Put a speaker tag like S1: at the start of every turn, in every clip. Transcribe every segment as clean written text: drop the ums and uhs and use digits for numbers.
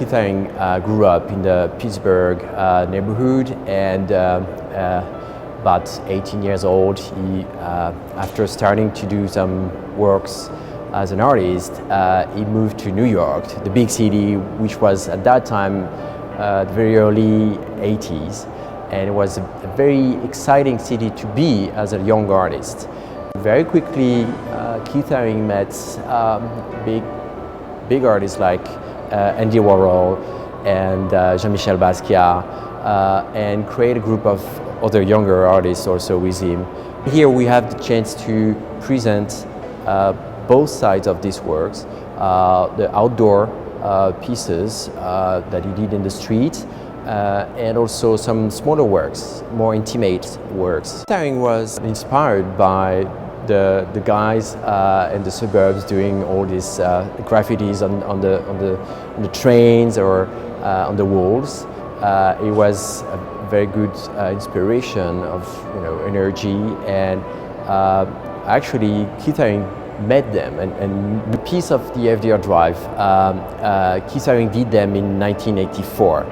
S1: Keith Haring grew up in the Pittsburgh neighborhood, and about 18 years old, he, after starting to do some works as an artist, he moved to New York, the big city, which was at that time the very early 80s, and it was a very exciting city to be as a young artist. Very quickly, Keith Haring met big artists like Andy Warhol and Jean-Michel Basquiat, and create a group of other younger artists also with him. Here we have the chance to present both sides of these works, the outdoor pieces that he did in the street, and also some smaller works, more intimate works. Haring was inspired by the guys in the suburbs doing all these graffitis on the trains or on the walls. It was a very good inspiration of energy, and actually Keith Haring met them, and the piece of the FDR Drive, Keith Haring did them in 1984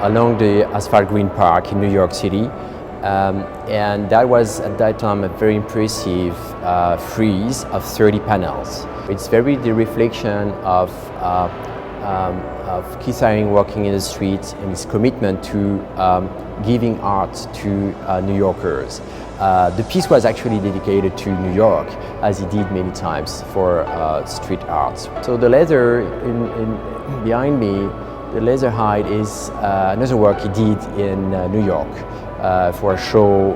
S1: along the Asphalt Green Park in New York City. And that was at that time a very impressive frieze of 30 panels. It's very the reflection of Keith Haring walking in the streets and his commitment to giving art to New Yorkers. The piece was actually dedicated to New York, as he did many times for street art. So the leather behind me, the laser hide, is another work he did in New York. For a show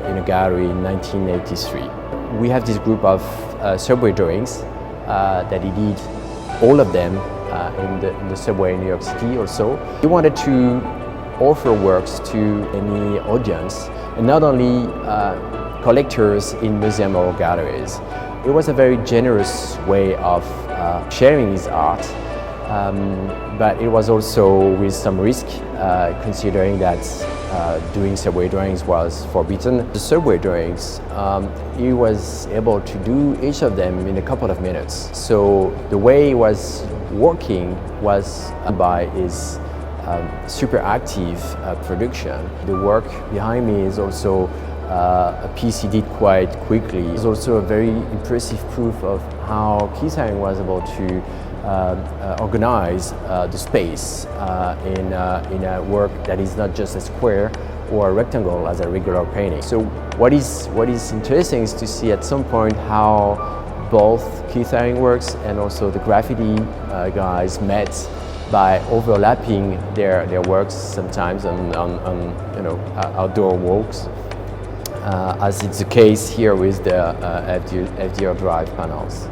S1: in a gallery in 1983. We have this group of subway drawings that he did, all of them in the subway in New York City also. He wanted to offer works to any audience, and not only collectors in museums or galleries. It was a very generous way of sharing his art, but it was also with some risk, considering that doing subway drawings was forbidden. The subway drawings, he was able to do each of them in a couple of minutes. So the way he was working was by his super active production. The work behind me is also a piece he did quite quickly. It's also a very impressive proof of how Keith Haring was able to organize the space in a work that is not just a square or a rectangle as a regular painting. So what is interesting is to see at some point how both Keith Haring works and also the graffiti guys met by overlapping their works sometimes on outdoor walks, as it's the case here with the FDR Drive panels.